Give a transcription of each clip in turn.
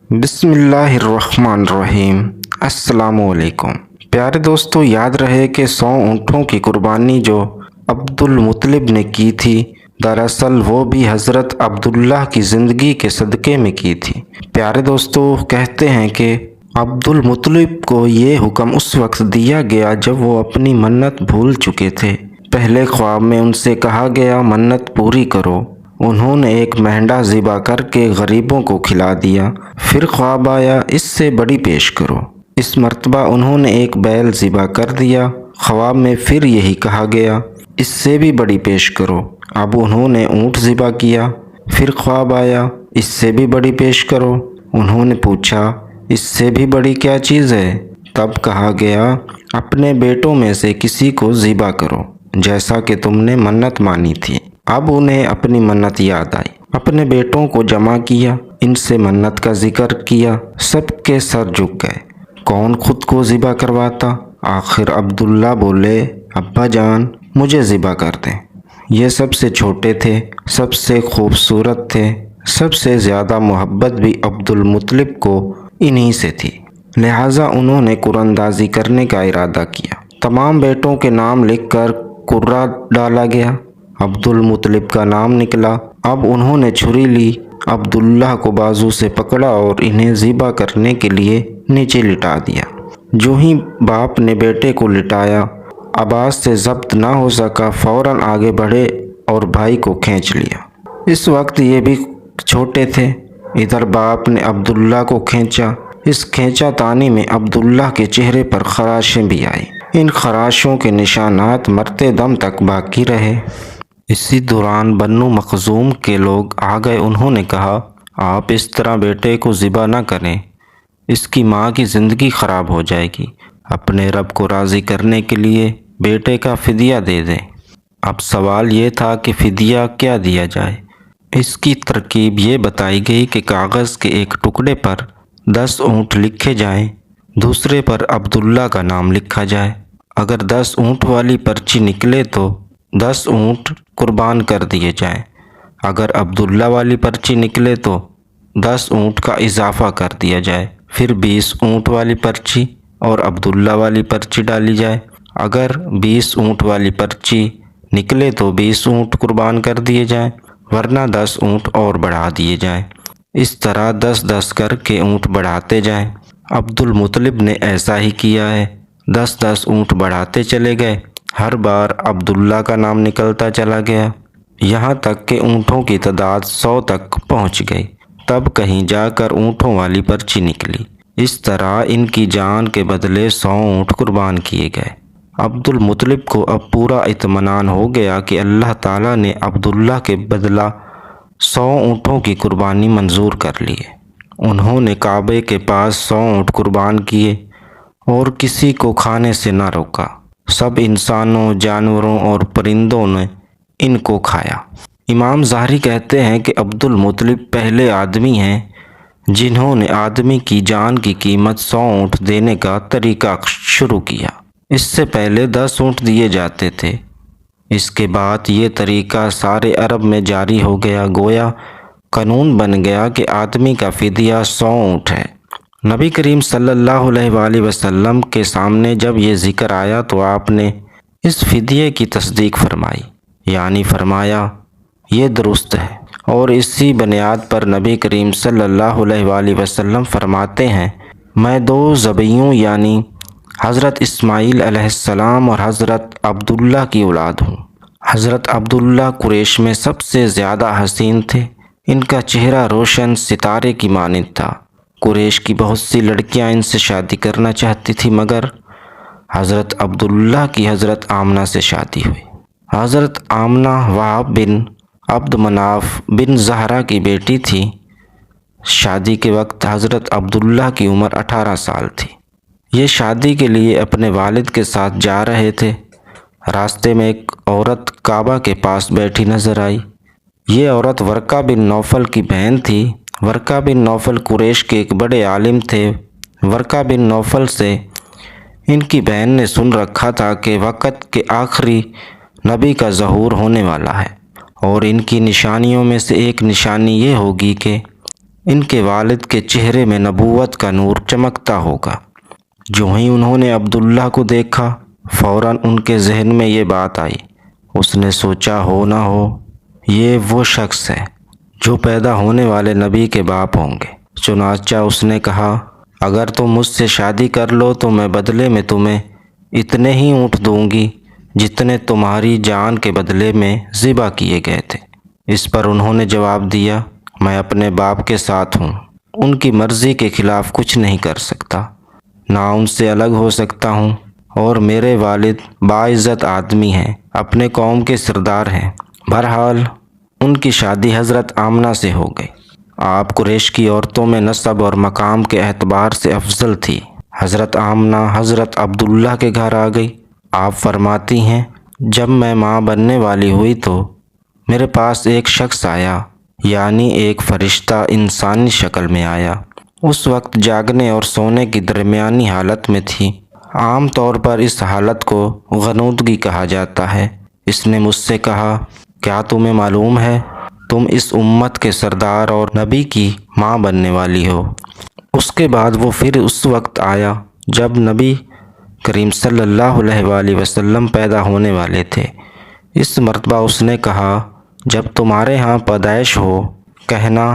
بسم اللہ الرحمن الرحیم۔ السلام علیکم پیارے دوستو، یاد رہے کہ 100 اونٹوں کی قربانی جو عبد المطلب نے کی تھی، دراصل وہ بھی حضرت عبداللہ کی زندگی کے صدقے میں کی تھی۔ پیارے دوستو، کہتے ہیں کہ عبد المطلب کو یہ حکم اس وقت دیا گیا جب وہ اپنی منت بھول چکے تھے۔ پہلے خواب میں ان سے کہا گیا منت پوری کرو۔ انہوں نے ایک مہنڈا ذبح کر کے غریبوں کو کھلا دیا۔ پھر خواب آیا اس سے بڑی پیش کرو۔ اس مرتبہ انہوں نے ایک بیل ذبح کر دیا۔ خواب میں پھر یہی کہا گیا اس سے بھی بڑی پیش کرو۔ اب انہوں نے اونٹ ذبح کیا۔ پھر خواب آیا اس سے بھی بڑی پیش کرو۔ انہوں نے پوچھا اس سے بھی بڑی کیا چیز ہے؟ تب کہا گیا اپنے بیٹوں میں سے کسی کو ذبح کرو جیسا کہ تم نے منت مانی تھی۔ اب انہیں اپنی منت یاد آئی، اپنے بیٹوں کو جمع کیا، ان سے منت کا ذکر کیا۔ سب کے سر جھک گئے، کون خود کو ذبح کرواتا؟ آخر عبداللہ بولے ابا جان مجھے ذبح کر دیں۔ یہ سب سے چھوٹے تھے، سب سے خوبصورت تھے، سب سے زیادہ محبت بھی عبد المطلب کو انہی سے تھی، لہٰذا انہوں نے قراندازی کرنے کا ارادہ کیا۔ تمام بیٹوں کے نام لکھ کر قرہ ڈالا گیا۔ عبد المطلب کا نام نکلا۔ اب انہوں نے چھری لی، عبداللہ کو بازو سے پکڑا اور انہیں ذبح کرنے کے لیے نیچے لٹا دیا۔ جو ہی باپ نے بیٹے کو لٹایا، آواز سے ضبط نہ ہو سکا، فوراً آگے بڑھے اور بھائی کو کھینچ لیا۔ اس وقت یہ بھی چھوٹے تھے۔ ادھر باپ نے عبداللہ کو کھینچا۔ اس کھینچا تانی میں عبداللہ کے چہرے پر خراشیں بھی آئیں۔ ان خراشوں کے نشانات مرتے دم تک باقی رہے۔ اسی دوران بنو مخزوم کے لوگ آ گئے۔ انہوں نے کہا آپ اس طرح بیٹے کو ذبح نہ کریں، اس کی ماں کی زندگی خراب ہو جائے گی۔ اپنے رب کو راضی کرنے کے لیے بیٹے کا فدیہ دے دیں۔ اب سوال یہ تھا کہ فدیہ کیا دیا جائے۔ اس کی ترکیب یہ بتائی گئی کہ کاغذ کے ایک ٹکڑے پر 10 اونٹ لکھے جائیں، دوسرے پر عبداللہ کا نام لکھا جائے۔ اگر 10 اونٹ والی پرچی نکلے تو 10 اونٹ قربان کر دیے جائیں۔ اگر عبداللہ والی پرچی نکلے تو 10 اونٹ کا اضافہ کر دیا جائے۔ پھر 20 اونٹ والی پرچی اور عبداللہ والی پرچی ڈالی جائے۔ اگر 20 اونٹ والی پرچی نکلے تو 20 اونٹ قربان کر دیے جائیں، ورنہ 10 اونٹ اور بڑھا دیے جائیں۔ اس طرح 10-10 کر کے اونٹ بڑھاتے جائیں۔ عبد المطلب نے ایسا ہی کیا ہے، 10-10 اونٹ بڑھاتے چلے گئے۔ ہر بار عبداللہ کا نام نکلتا چلا گیا، یہاں تک کہ اونٹوں کی تعداد 100 تک پہنچ گئی۔ تب کہیں جا کر اونٹوں والی پرچی نکلی۔ اس طرح ان کی جان کے بدلے 100 اونٹ قربان کیے گئے۔ عبد المطلب کو اب پورا اطمینان ہو گیا کہ اللہ تعالیٰ نے عبداللہ کے بدلہ 100 اونٹوں کی قربانی منظور کر لی ہے۔ انہوں نے کعبے کے پاس 100 اونٹ قربان کیے اور کسی کو کھانے سے نہ روکا۔ سب انسانوں، جانوروں اور پرندوں نے ان کو کھایا۔ امام ظاہری کہتے ہیں کہ عبد المطلب پہلے آدمی ہیں جنہوں نے آدمی کی جان کی قیمت 100 اونٹ دینے کا طریقہ شروع کیا۔ اس سے پہلے 10 اونٹ دیے جاتے تھے۔ اس کے بعد یہ طریقہ سارے عرب میں جاری ہو گیا، گویا قانون بن گیا کہ آدمی کا فدیہ 100 اونٹ ہے۔ نبی کریم صلی اللہ علیہ وآلہ وسلم کے سامنے جب یہ ذکر آیا تو آپ نے اس فدیے کی تصدیق فرمائی، یعنی فرمایا یہ درست ہے، اور اسی بنیاد پر نبی کریم صلی اللہ علیہ وآلہ وسلم فرماتے ہیں میں 2 ذبیحوں یعنی حضرت اسماعیل علیہ السلام اور حضرت عبداللہ کی اولاد ہوں۔ حضرت عبداللہ قریش میں سب سے زیادہ حسین تھے۔ ان کا چہرہ روشن ستارے کی مانند تھا۔ قریش کی بہت سی لڑکیاں ان سے شادی کرنا چاہتی تھی، مگر حضرت عبداللہ کی حضرت آمنہ سے شادی ہوئی۔ حضرت آمنہ وہب بن عبد مناف بن زہرہ کی بیٹی تھی۔ شادی کے وقت حضرت عبداللہ کی عمر 18 سال تھی۔ یہ شادی کے لیے اپنے والد کے ساتھ جا رہے تھے۔ راستے میں ایک عورت کعبہ کے پاس بیٹھی نظر آئی۔ یہ عورت ورقہ بن نوفل کی بہن تھی۔ ورقہ بن نوفل قریش کے ایک بڑے عالم تھے۔ ورقہ بن نوفل سے ان کی بہن نے سن رکھا تھا کہ وقت کے آخری نبی کا ظہور ہونے والا ہے، اور ان کی نشانیوں میں سے ایک نشانی یہ ہوگی کہ ان کے والد کے چہرے میں نبوت کا نور چمکتا ہوگا۔ جو ہی انہوں نے عبداللہ کو دیکھا فوراً ان کے ذہن میں یہ بات آئی۔ اس نے سوچا ہو نہ ہو یہ وہ شخص ہے جو پیدا ہونے والے نبی کے باپ ہوں گے۔ چنانچہ اس نے کہا اگر تم مجھ سے شادی کر لو تو میں بدلے میں تمہیں اتنے ہی اونٹ دوں گی جتنے تمہاری جان کے بدلے میں ذبح کیے گئے تھے۔ اس پر انہوں نے جواب دیا میں اپنے باپ کے ساتھ ہوں، ان کی مرضی کے خلاف کچھ نہیں کر سکتا، نہ ان سے الگ ہو سکتا ہوں، اور میرے والد باعزت آدمی ہیں، اپنے قوم کے سردار ہیں۔ بہرحال ان کی شادی حضرت آمنہ سے ہو گئی۔ آپ قریش کی عورتوں میں نسب اور مقام کے اعتبار سے افضل تھی۔ حضرت آمنہ حضرت عبداللہ کے گھر آ گئی۔ آپ فرماتی ہیں جب میں ماں بننے والی ہوئی تو میرے پاس ایک شخص آیا، یعنی ایک فرشتہ انسانی شکل میں آیا۔ اس وقت جاگنے اور سونے کی درمیانی حالت میں تھی۔ عام طور پر اس حالت کو غنودگی کہا جاتا ہے۔ اس نے مجھ سے کہا کیا تمہیں معلوم ہے تم اس امت کے سردار اور نبی کی ماں بننے والی ہو؟ اس کے بعد وہ پھر اس وقت آیا جب نبی کریم صلی اللہ علیہ وآلہ وسلم پیدا ہونے والے تھے۔ اس مرتبہ اس نے کہا جب تمہارے ہاں پیدائش ہو کہنا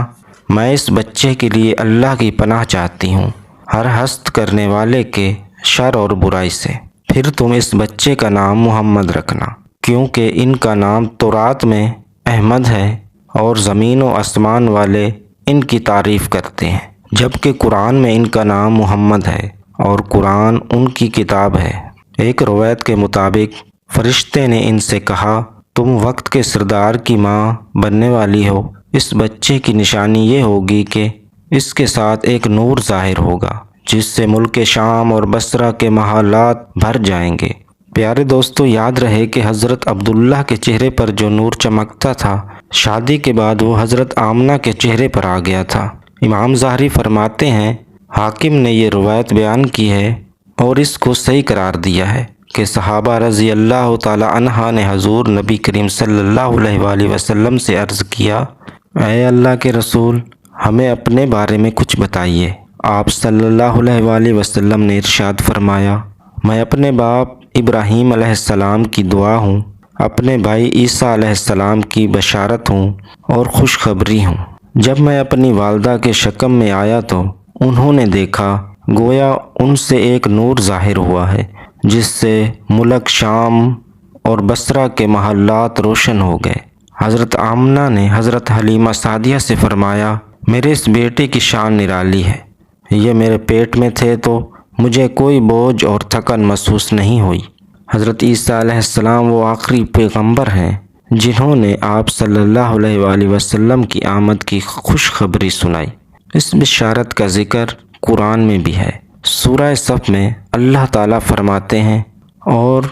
میں اس بچے کے لیے اللہ کی پناہ چاہتی ہوں ہر حسد کرنے والے کے شر اور برائی سے۔ پھر تم اس بچے کا نام محمد رکھنا، کیونکہ ان کا نام تورات میں احمد ہے اور زمین و آسمان والے ان کی تعریف کرتے ہیں، جبکہ قرآن میں ان کا نام محمد ہے اور قرآن ان کی کتاب ہے۔ ایک روایت کے مطابق فرشتے نے ان سے کہا تم وقت کے سردار کی ماں بننے والی ہو، اس بچے کی نشانی یہ ہوگی کہ اس کے ساتھ ایک نور ظاہر ہوگا جس سے ملک شام اور بصرہ کے محلات بھر جائیں گے۔ پیارے دوستو، یاد رہے کہ حضرت عبداللہ کے چہرے پر جو نور چمکتا تھا شادی کے بعد وہ حضرت آمنہ کے چہرے پر آ گیا تھا۔ امام ظاہری فرماتے ہیں حاکم نے یہ روایت بیان کی ہے اور اس کو صحیح قرار دیا ہے کہ صحابہ رضی اللہ تعالی عنہ نے حضور نبی کریم صلی اللہ علیہ وآلہ وسلم سے عرض کیا اے اللہ کے رسول ہمیں اپنے بارے میں کچھ بتائیے۔ آپ صلی اللہ علیہ وآلہ وسلم نے ارشاد فرمایا میں اپنے باپ ابراہیم علیہ السلام کی دعا ہوں، اپنے بھائی عیسیٰ علیہ السلام کی بشارت ہوں اور خوشخبری ہوں۔ جب میں اپنی والدہ کے شکم میں آیا تو انہوں نے دیکھا گویا ان سے ایک نور ظاہر ہوا ہے جس سے ملک شام اور بصرہ کے محلات روشن ہو گئے۔ حضرت آمنہ نے حضرت حلیمہ سعدیہ سے فرمایا میرے اس بیٹے کی شان نرالی ہے، یہ میرے پیٹ میں تھے تو مجھے کوئی بوجھ اور تھکن محسوس نہیں ہوئی۔ حضرت عیسیٰ علیہ السلام وہ آخری پیغمبر ہیں جنہوں نے آپ صلی اللہ علیہ وآلہ وسلم کی آمد کی خوشخبری سنائی۔ اس بشارت کا ذکر قرآن میں بھی ہے۔ سورہ صف میں اللہ تعالیٰ فرماتے ہیں اور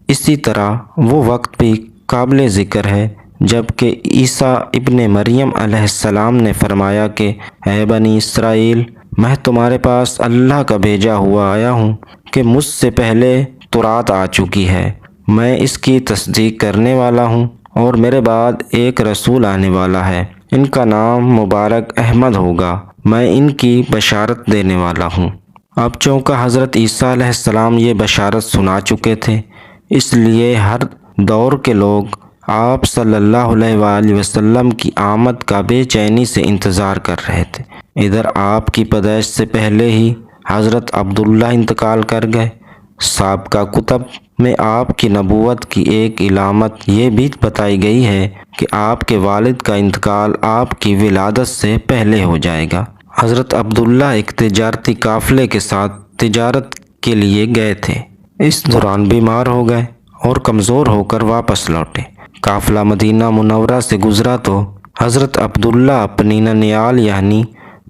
اسی طرح وہ وقت بھی قابل ذکر ہے جب کہ عیسیٰ ابن مریم علیہ السلام نے فرمایا کہ اے بنی اسرائیل میں تمہارے پاس اللہ کا بھیجا ہوا آیا ہوں کہ مجھ سے پہلے تورات آ چکی ہے، میں اس کی تصدیق کرنے والا ہوں اور میرے بعد ایک رسول آنے والا ہے، ان کا نام مبارک احمد ہوگا، میں ان کی بشارت دینے والا ہوں۔ اب چونکہ حضرت عیسیٰ علیہ السلام یہ بشارت سنا چکے تھے اس لیے ہر دور کے لوگ آپ صلی اللہ علیہ وآلہ وسلم کی آمد کا بے چینی سے انتظار کر رہے تھے۔ ادھر آپ کی پیدائش سے پہلے ہی حضرت عبداللہ انتقال کر گئے۔ سابقہ کتب میں آپ کی نبوت کی ایک علامت یہ بھی بتائی گئی ہے کہ آپ کے والد کا انتقال آپ کی ولادت سے پہلے ہو جائے گا۔ حضرت عبداللہ ایک تجارتی قافلے کے ساتھ تجارت کے لیے گئے تھے، اس دوران بیمار ہو گئے اور کمزور ہو کر واپس لوٹے۔ قافلہ مدینہ منورہ سے گزرا تو حضرت عبداللہ اپنی ننیال یعنی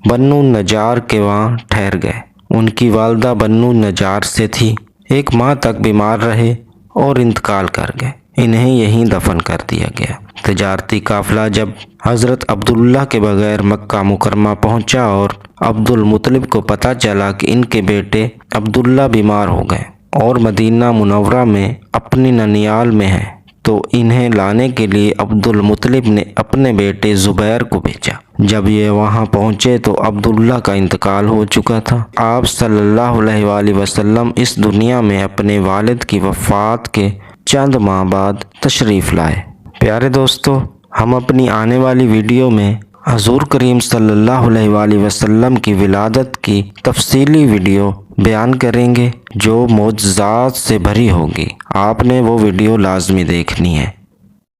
بنو نجار کے وہاں ٹھہر گئے۔ ان کی والدہ بنو نجار سے تھی، ایک ماہ تک بیمار رہے اور انتقال کر گئے، انہیں یہیں دفن کر دیا گیا۔ تجارتی قافلہ جب حضرت عبداللہ کے بغیر مکہ مکرمہ پہنچا اور عبد المطلب کو پتہ چلا کہ ان کے بیٹے عبداللہ بیمار ہو گئے اور مدینہ منورہ میں اپنی ننیال میں ہیں تو انہیں لانے کے لیے عبدالمطلب نے اپنے بیٹے زبیر کو بھیجا۔ جب یہ وہاں پہنچے تو عبداللہ کا انتقال ہو چکا تھا۔ آپ صلی اللہ علیہ وآلہ وسلم اس دنیا میں اپنے والد کی وفات کے چند ماہ بعد تشریف لائے۔ پیارے دوستو، ہم اپنی آنے والی ویڈیو میں حضور کریم صلی اللہ علیہ وآلہ وسلم کی ولادت کی تفصیلی ویڈیو بیان کریں گے جو معجزات سے بھری ہوگی۔ آپ نے وہ ویڈیو لازمی دیکھنی ہے۔